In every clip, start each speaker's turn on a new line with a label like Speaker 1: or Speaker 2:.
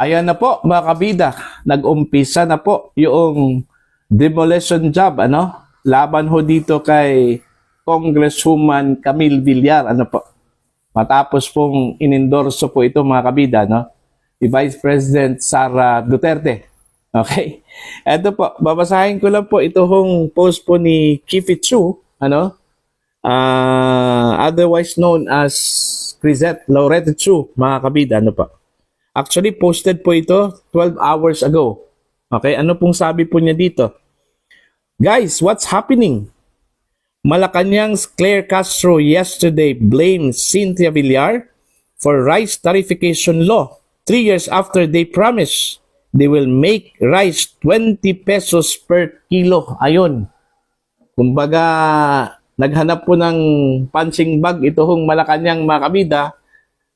Speaker 1: Ayan na po mga kabida, nag-umpisa na po yung demolition job laban ho dito kay Congresswoman Camille Villar matapos pong inendorso po ito mga kabida ni Vice President Sara Duterte. Okay? Ito po, babasahin ko lang po ito hong post po ni Kifi Chu, otherwise known as Crisette Laurette Chu, mga kabida, Actually, posted po ito 12 hours ago. Okay, ano pong sabi po niya dito? Guys, what's happening? Malacanang's Claire Castro yesterday blamed Cynthia Villar for rice tariffication law 3 years after they promised they will make rice 20 pesos per kilo. Ayun. Kumbaga, naghanap po ng punching bag ito hong Malacanang mga kabida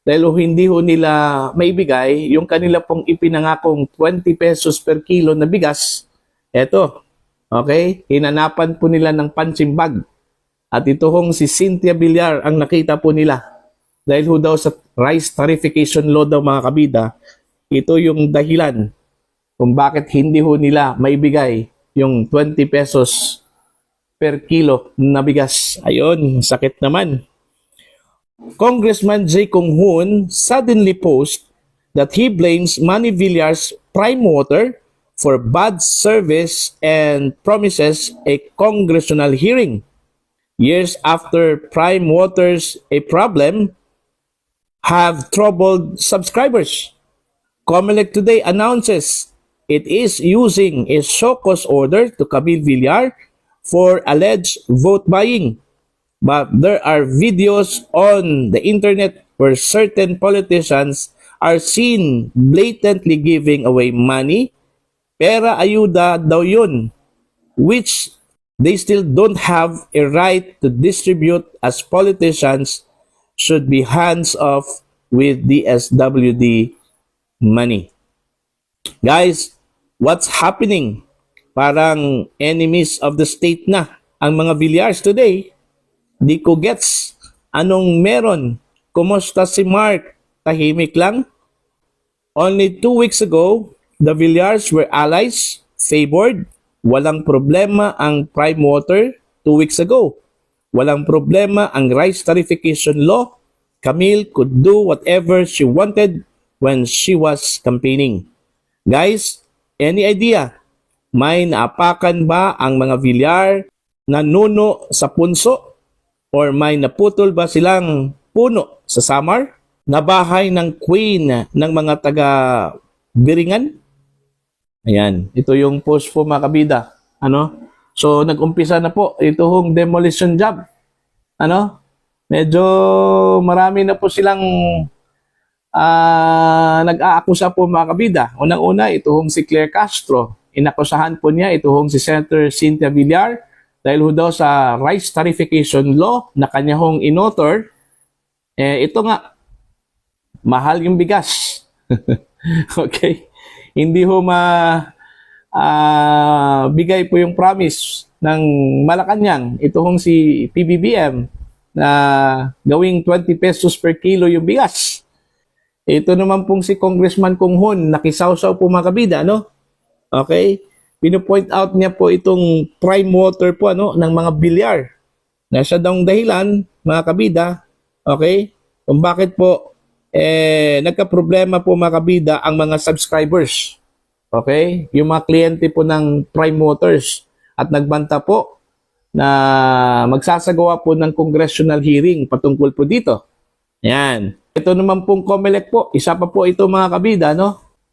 Speaker 1: dahil hindi ho nila maibigay yung kanila pong ipinangakong 20 pesos per kilo na bigas. Eto, okay? Hinanapan po nila ng punching bag. At ito hong si Cynthia Villar ang nakita po nila. Dahil ho daw sa rice tariffication law daw mga kabida, ito yung dahilan kung bakit hindi ho nila maibigay yung 20 pesos per kilo na bigas. Ayun, sakit naman. Congressman Jay Kung Hoon suddenly posted that he blames Manny Villar's Prime Water for bad service and promises a congressional hearing. Years after Prime Water's a problem have troubled subscribers. COMELEC today announces it is using a show cause order to Camille Villar for alleged vote buying. But there are videos on the internet where certain politicians are seen blatantly giving away money. Pera ayuda daw yun, which they still don't have a right to distribute as politicians should be hands off with the SWD money. Guys, what's happening? Parang enemies of the state na ang mga Villars today. Di ko gets anong meron. Kumusta si Mark? Tahimik lang? Only 2 weeks ago, the Villars were allies, favored. Walang problema ang Prime Water 2 weeks ago. Walang problema ang rice tariffication law. Camille could do whatever she wanted when she was campaigning. Guys, any idea? May naapakan ba ang mga Villar na nuno sa punso? Or may naputol ba silang puno sa Samar? Na bahay ng queen ng mga taga-Biringan? Ayan, ito yung post po mga kabida. So, nag-umpisa na po ito hong demolition job. Medyo marami na po silang nag-aakusa po mga kabida. Unang-una, ito hong si Claire Castro. Inakusahan po niya ito hong si Senator Cynthia Villar dahil ho daw sa rice tariffication law na kanya hong inauthor, ito nga, mahal yung bigas. Okay? Hindi ho bigay po yung promise ng Malacanang. Ito hong si PBBM na gawing 20 pesos per kilo yung bigas. Ito naman pong si Congressman Kung Hoon, nakisawsaw po mga kabida, Okay? Pino-point out niya po itong Prime Water po ng mga Villar. Na siya daw dahilan, mga kabida, okay? Kung bakit po nagka-problema po mga kabida ang mga subscribers. Okay? Yung mga kliyente po ng Prime Waters at nagbanta po na magsasagawa po ng congressional hearing patungkol po dito. Yan. Ito naman pong COMELEC po, isa pa po ito mga kabida,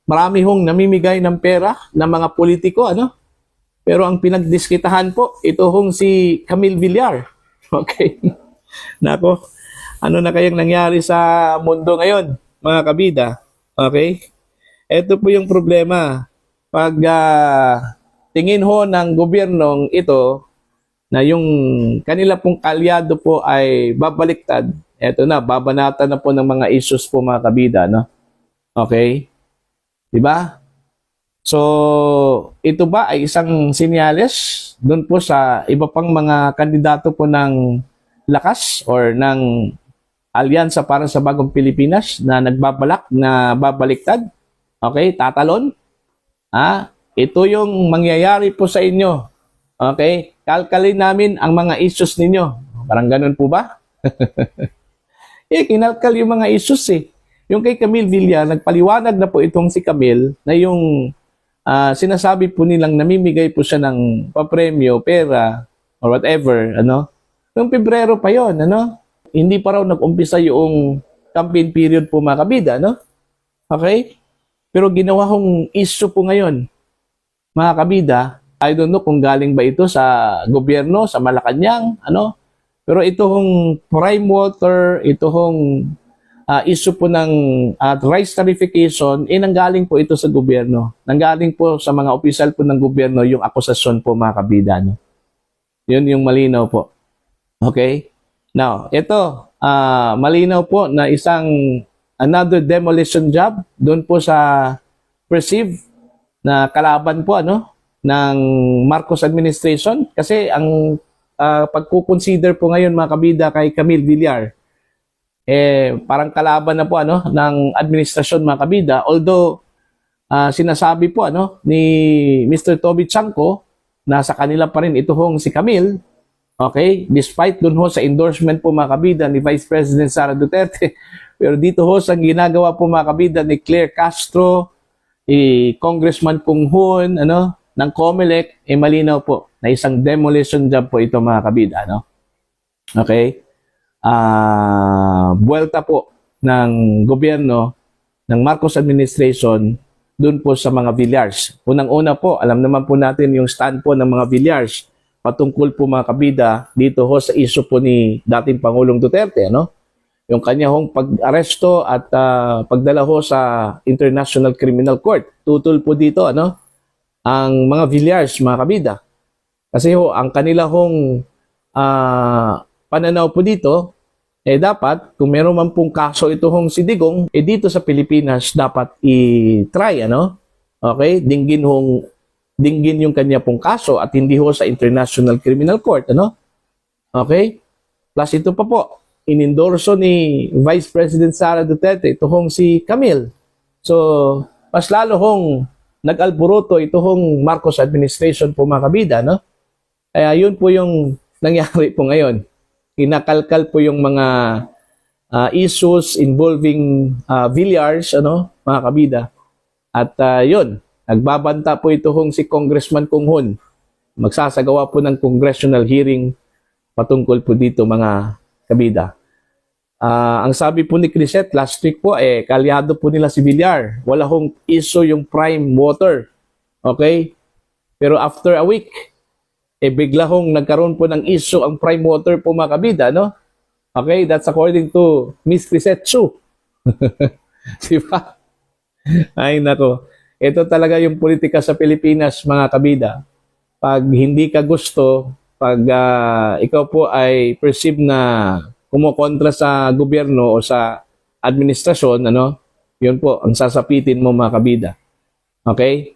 Speaker 1: Marami hong namimigay ng pera ng mga politiko, Pero ang pinagdiskitahan po, ito hong si Camille Villar. Okay? Nako, ano na kayang nangyari sa mundo ngayon, mga kabida? Okay? Ito po yung problema. Pag tingin ho ng gobyernong ito na yung kanila pong kalyado po ay babaliktad, eto na, babanatan na po ng mga issues po mga kabida, Okay? Diba? So, ito ba ay isang senyales doon po sa iba pang mga kandidato po ng lakas or ng Alyansa para sa Bagong Pilipinas na nagbabalak na babaliktad Okay, tatalon. Ito yung mangyayari po sa inyo. Okay, kalkalin namin ang mga issues ninyo. Parang ganun po ba? Kinalkal yung mga issues eh. Yung kay Camille Villar, nagpaliwanag na po itong si Camille na yung sinasabi po nilang namimigay po siya ng papremyo, pera, or whatever, ano? Noong Pebrero pa yon, ano? Hindi pa raw nag-umpisa yung campaign period po mga kabida, no? Okay? Pero ginawa kong issue po ngayon, mga kabida. I don't know kung galing ba ito sa gobyerno, sa Malacanang, ano? Pero ito hong prime water, ito hong issue po ng rice tarification, nanggaling po ito sa gobyerno. Nanggaling po sa mga opisyal po ng gobyerno yung akusasyon po mga kabida, no? Yun yung malinaw po. Okay? Now, ito, malinaw po na another demolition job doon po sa perceived na kalaban po ng Marcos administration, kasi ang pagko-consider po ngayon mga kabida kay Camille Villar parang kalaban na po ng administrasyon mga kabida, although sinasabi po ni Mr. Toby Chanco na sa kanila pa rin ito hong si Camille. Okay, despite dun ho sa endorsement po mga kabida ni Vice President Sara Duterte, pero dito ho sa ginagawa po mga kabida ni Claire Castro, Congressman Kung Hoon, ng COMELEC, malinaw po na isang demolition job po ito mga kabida, Okay? Buwelta po ng gobyerno ng Marcos administration dun po sa mga Villars. Unang-una po, alam naman po natin yung stand po ng mga Villars patungkol po mga kabida dito ho sa issue po ni dating Pangulong Duterte, yung kanya hong pag-aresto at pagdala ho sa International Criminal Court. Tutol po dito, ang mga Villars, mga kabida. Kasi ho, ang kanila hong pananaw po dito, dapat, kung meron man pong kaso ito hong si Digong, dito sa Pilipinas dapat i-try, Okay? Dinggin yung kanya pong kaso at hindi ho sa International Criminal Court, Okay? Plus ito pa po, inendorso ni Vice President Sara Duterte ito hong si Camille. So, mas lalo hong nag-alburuto ito hong Marcos administration po mga kabida, Kaya yun po yung nangyari po ngayon. Kinakalkal po yung mga issues involving Villars, mga kabida. At yun, nagbabanta po ito hong si Congressman Kung Hoon. Magsasagawa po ng congressional hearing patungkol po dito mga kabida. Ang sabi po ni Crisette last week po, kalyado po nila si Villar. Wala hong issue yung prime water. Okay? Pero after a week, bigla hong nagkaroon po ng issue ang prime water po mga kabida, Okay? That's according to Miss Crisette Chu. Diba? Ay nako. Ito talaga yung politika sa Pilipinas mga kabida. Pag hindi ka gusto, pag ikaw po ay perceive na kumukontra sa gobyerno o sa administrasyon, yun po, ang sasapitin mo mga kabida. Okay?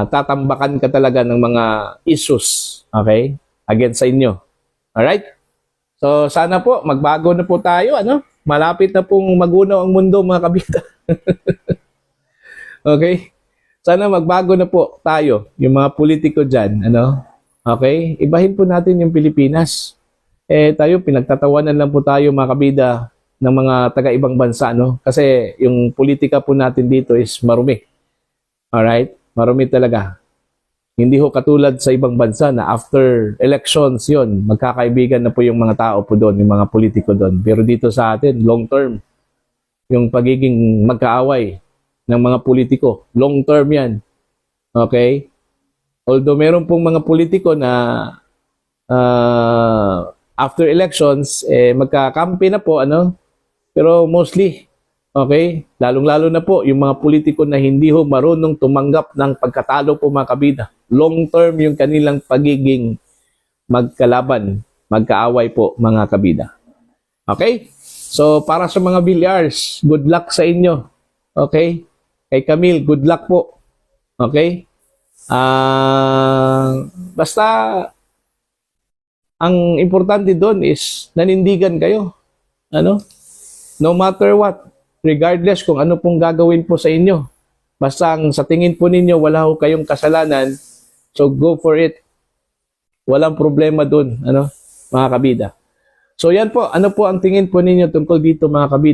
Speaker 1: Tatambakan ka talaga ng mga issues, okay? Against sa inyo. Alright? So, sana po, magbago na po tayo, Malapit na pong magunaw ang mundo mga kabida. Okay? Sana magbago na po tayo, yung mga politiko dyan, Okay? Ibahin po natin yung Pilipinas. Tayo, pinagtatawanan lang po tayo mga kabida ng mga taga-ibang bansa, Kasi yung politika po natin dito is marumi. Alright? Marumi talaga. Hindi ho katulad sa ibang bansa na after elections yon magkakaibigan na po yung mga tao po doon, yung mga politiko doon. Pero dito sa atin, long term, yung pagiging magkaaway ng mga politiko, long term yan. Okay? Although meron pong mga politiko na after elections, magkakampi na po, pero mostly, okay, lalong-lalo na po yung mga politiko na hindi ho marunong tumanggap ng pagkatalo po mga kabida. Long term yung kanilang pagiging magkalaban, magkaaway po mga kabida. Okay? So para sa mga Villars, good luck sa inyo. Okay? Kay Camille, good luck po. Okay? Basta ang importante doon is nanindigan kayo. No matter what, regardless kung ano pong gagawin po sa inyo. Basta sa tingin po ninyo, wala ho kayong kasalanan, so go for it. Walang problema dun, ano, mga kabida. So yan po, ano po ang tingin po ninyo tungkol dito mga kabida?